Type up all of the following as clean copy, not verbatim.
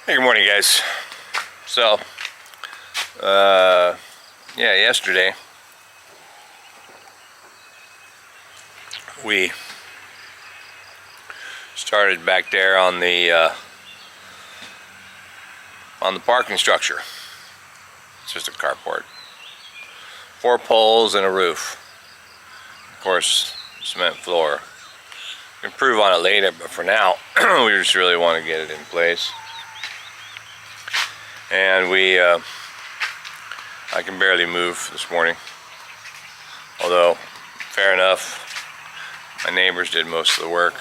Hey, good morning, guys. So, yeah, yesterday we started back there on the parking structure. It's just a carport. 4 poles and a roof. Of course, cement floor. Improve on it later, but for now, we just really want to get it in place. And I can barely move this morning. Although, fair enough, my neighbors did most of the work.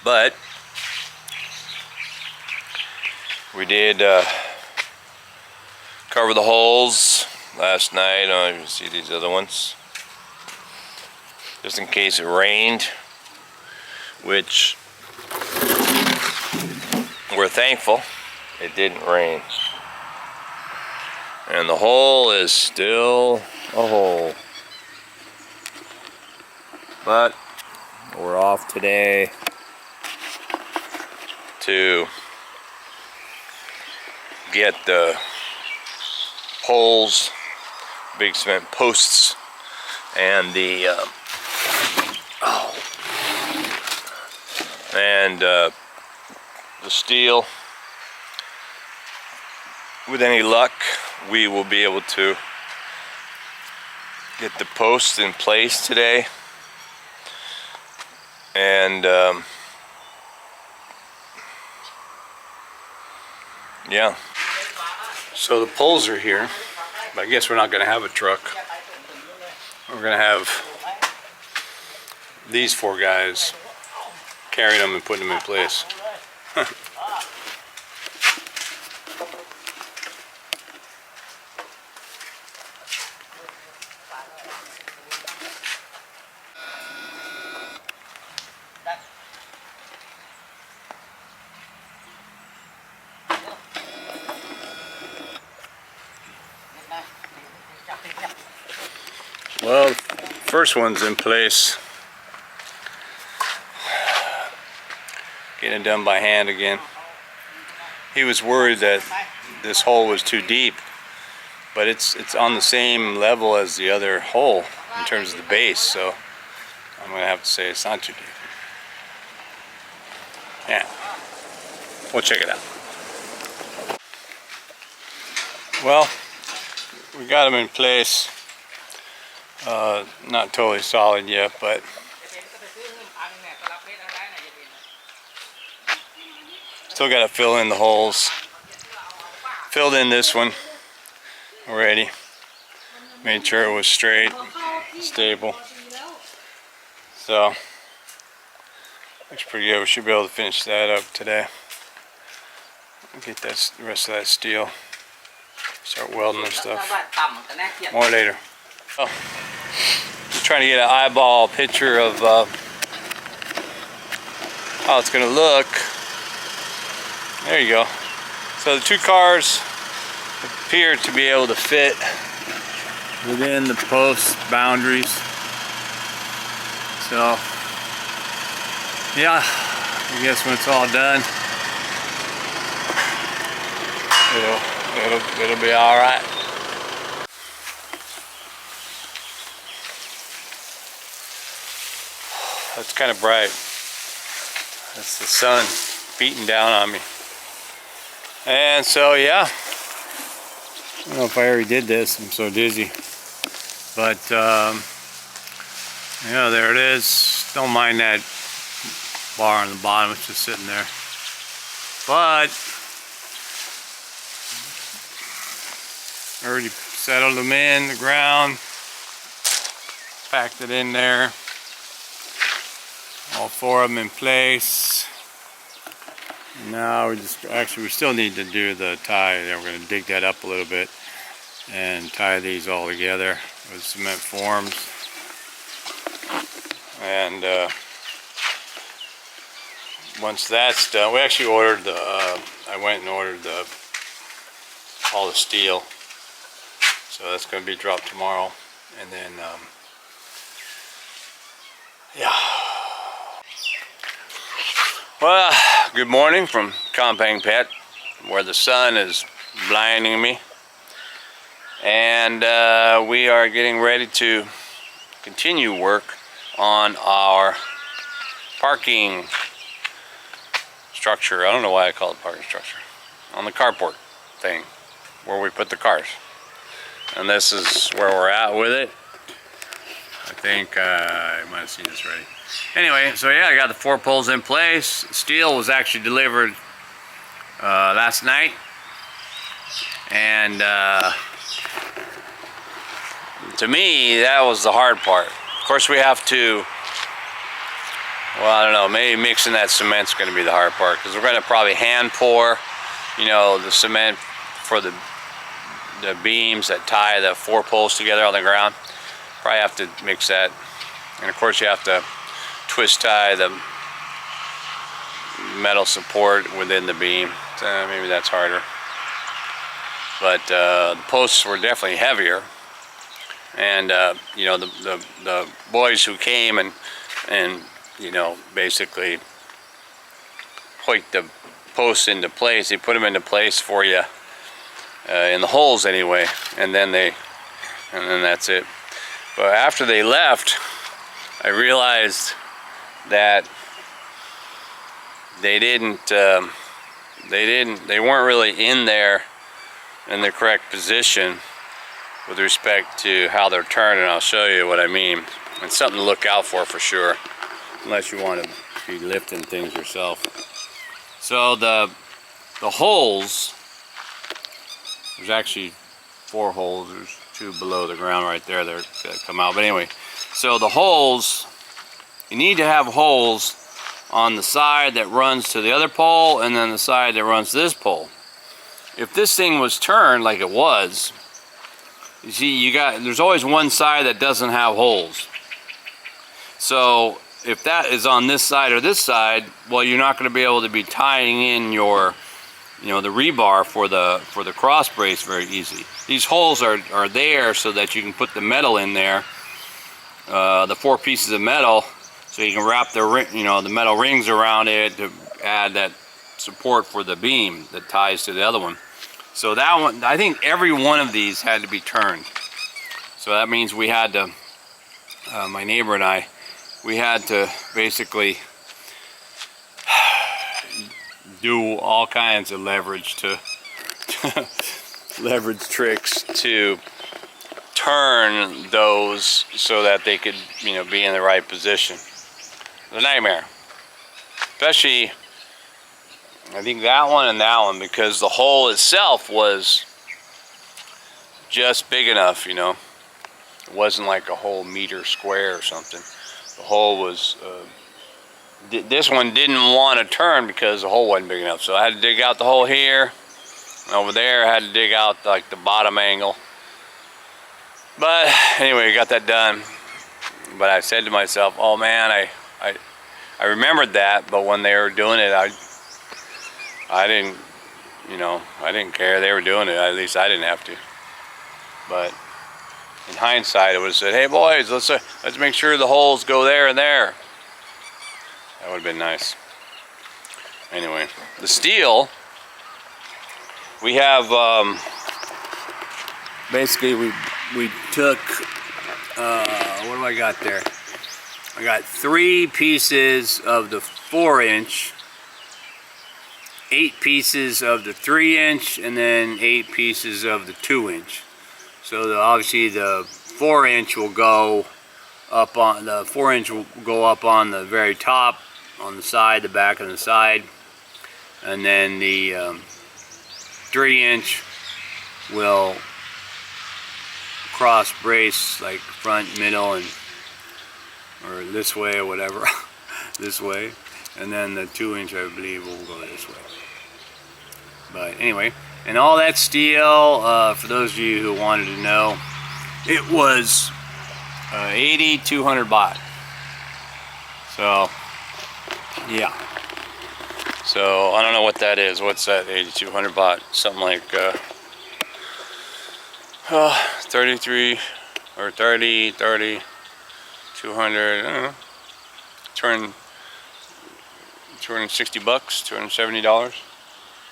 But we did cover the holes last night. I don't know if you can see these other ones. Just in case it rained, which we're thankful it didn't rain. And the hole is still a hole. But we're off today to get the poles, big cement posts, and the steel. With any luck, we will be able to get the posts in place today. And yeah. So the poles are here, but I guess we're not going to have a truck. We're going to have these 4 guys carrying them and putting them in place. Well, first one's in place. Getting it done by hand again. He was worried that this hole was too deep, but it's on the same level as the other hole in terms of the base, so I'm gonna have to say it's not too deep. Yeah, we'll check it out. Well, we got them in place. Not totally solid yet, but still got to fill in the holes. Filled in this one already. Made sure it was straight, stable. So looks pretty good. We should be able to finish that up today. Get that the rest of that steel. Start welding this stuff. More later. Oh, just trying to get an eyeball picture of how it's going to look. There you go. So the 2 cars appear to be able to fit within the post boundaries. So yeah, I guess when it's all done, it'll be all right. It's kind of bright. That's the sun beating down on me. And so yeah, I don't know if I already did this, I'm so dizzy. But yeah, there it is. Don't mind that bar on the bottom, it's just sitting there. But already settled them in the ground, packed it in there. All 4 of them in place. Now we still need to do the tie. Then we're going to dig that up a little bit and tie these all together with cement forms. And once that's done, we actually ordered I went and ordered all the steel. So that's going to be dropped tomorrow. And then yeah. Well, good morning from Compang Pet, where the sun is blinding me. And we are getting ready to continue work on our parking structure. I don't know why I call it parking structure. On the carport thing, where we put the cars. And this is where we're at with it. I think I might have seen this already. Anyway, so yeah, I got the 4 poles in place. Steel was actually delivered last night. And to me, that was the hard part. Of course, we have to, well, I don't know, maybe mixing that cement's going to be the hard part, because we're going to probably hand pour, you know, the cement for the beams that tie the 4 poles together on the ground. Probably have to mix that. And of course, you have to twist tie the metal support within the beam. So maybe that's harder. But the posts were definitely heavier. And you know, the boys who came and you know, basically hoiked the posts into place, they put them into place for you in the holes anyway, and then that's it. But after they left, I realized that they weren't really in there in the correct position with respect to how they're turning. I'll show you what I mean. It's something to look out for sure, unless you want to be lifting things yourself. So the holes, there's actually 4 holes. There's 2 below the ground right there that come out. But anyway, so the holes, you need to have holes on the side that runs to the other pole and then the side that runs to this pole. If this thing was turned like it was, you see, there's always one side that doesn't have holes. So if that is on this side or this side, well, you're not going to be able to be tying in your, you know, the rebar for the cross brace very easy. These holes are there so that you can put the metal in there, the 4 pieces of metal, so you can wrap the, you know, the metal rings around it to add that support for the beam that ties to the other one. So that one, I think every one of these had to be turned. So that means we had to, my neighbor and I, we had to basically do all kinds of leverage to leverage tricks to turn those so that they could, you know, be in the right position. It's a nightmare, especially I think that one and that one, because the hole itself was just big enough, you know. It wasn't like a whole meter square or something. The hole was this one didn't want to turn because the hole wasn't big enough, so I had to dig out the hole here, and over there I had to dig out like the bottom angle. But anyway, we got that done. But I said to myself, oh man, I remembered that, but when they were doing it, I didn't, you know, I didn't care. They were doing it. At least I didn't have to. But in hindsight, it would have said, hey boys, let's make sure the holes go there and there. That would have been nice. Anyway, the steel, we have, basically we took, what do I got there? I got 3 pieces of the 4-inch, 8 pieces of the 3-inch, and then 8 pieces of the 2-inch. So obviously the 4-inch will go up on the 4-inch will go up on the very top, on the side, the back, and the side, and then the 3-inch will cross brace like front, middle, and or this way or whatever, this way, and then the 2-inch I believe will go this way. But anyway, and all that steel, for those of you who wanted to know, it was 8,200 baht. So yeah, so I don't know what that is. What's that? 8,200 baht? Something like 33 or 30, 200. I don't know. Turn $260, $270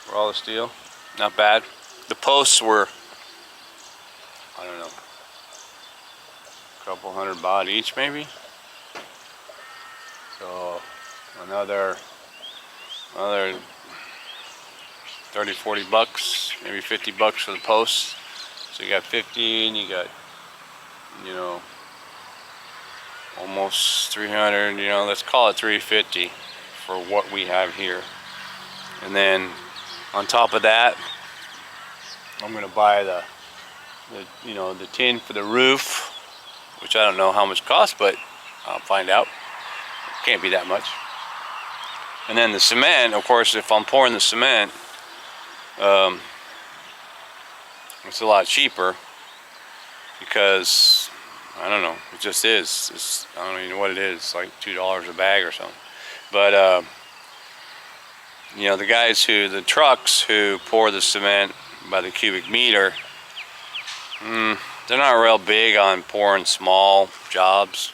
for all the steel. Not bad. The posts were, I don't know, a couple $100 each maybe. So another 30, $40, maybe $50 for the posts. So you got 50 and you got, you know, almost 300, you know, let's call it 350 for what we have here. And then on top of that, I'm gonna buy the you know, the tin for the roof, which I don't know how much it costs, but I'll find out. Can't be that much. And then the cement, of course, if I'm pouring the cement, it's a lot cheaper because I don't know, it just is. I don't even know what it is. It's like $2 a bag or something. But you know, the trucks who pour the cement by the cubic meter, they're not real big on pouring small jobs.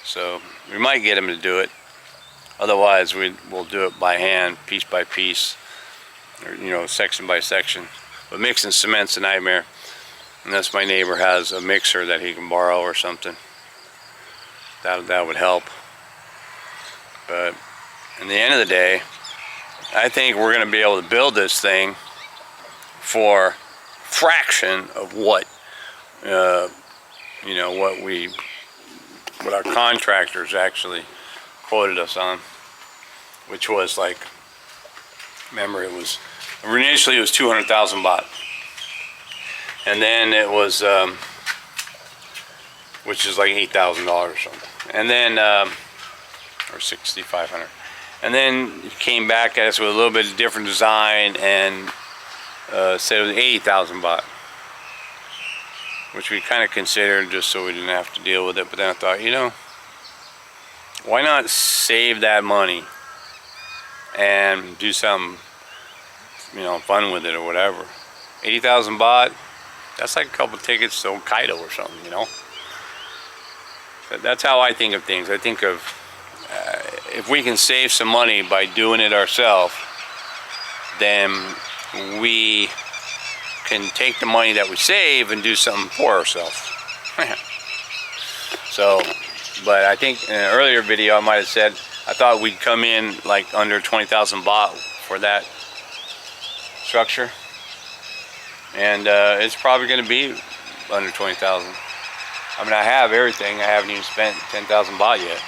So we might get them to do it. Otherwise, we'll do it by hand, piece by piece, or, you know, section by section. But mixing cement's a nightmare. Unless my neighbor has a mixer that he can borrow or something. That would help. But in the end of the day, I think we're going to be able to build this thing for fraction of what you know, what our contractors actually quoted us on, which was like, remember, it was initially it was 200,000 baht, and then it was which is like $8,000 or something, and then or 6,500, and then he came back at us with a little bit of different design and said it was 80,000 baht, which we kind of considered just so we didn't have to deal with it. But then I thought, you know, why not save that money and do something, you know, fun with it or whatever. 80,000 baht, that's like a couple tickets to Hokkaido or something, you know. That's how I think of things. I think of if we can save some money by doing it ourselves, then we can take the money that we save and do something for ourselves. So, but I think in an earlier video I might have said I thought we'd come in like under 20,000 baht for that structure, and it's probably going to be under 20,000. I mean, I have everything. I haven't even spent 10,000 baht yet,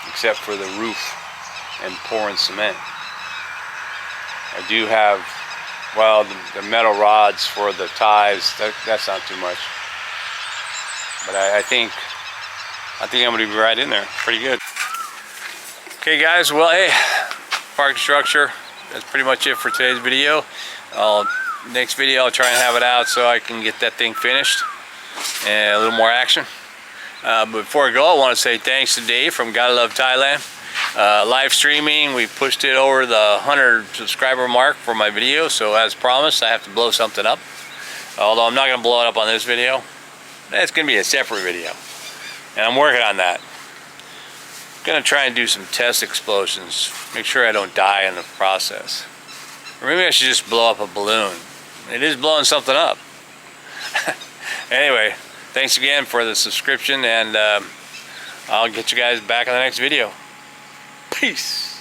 except for the roof and pouring cement. I do have, well, the metal rods for the ties. That's not too much, but I think I'm going to be right in there. Pretty good. Okay, guys. Well, hey, parking structure. That's pretty much it for today's video. Next video, I'll try and have it out so I can get that thing finished and a little more action. But before I go, I want to say thanks to Dave from Gotta Love Thailand. Live streaming, we pushed it over the 100 subscriber mark for my video, so as promised, I have to blow something up. Although I'm not going to blow it up on this video. It's going to be a separate video, and I'm working on that. I'm going to try and do some test explosions, make sure I don't die in the process. Or maybe I should just blow up a balloon. It is blowing something up. Anyway, thanks again for the subscription, and I'll get you guys back in the next video. Peace.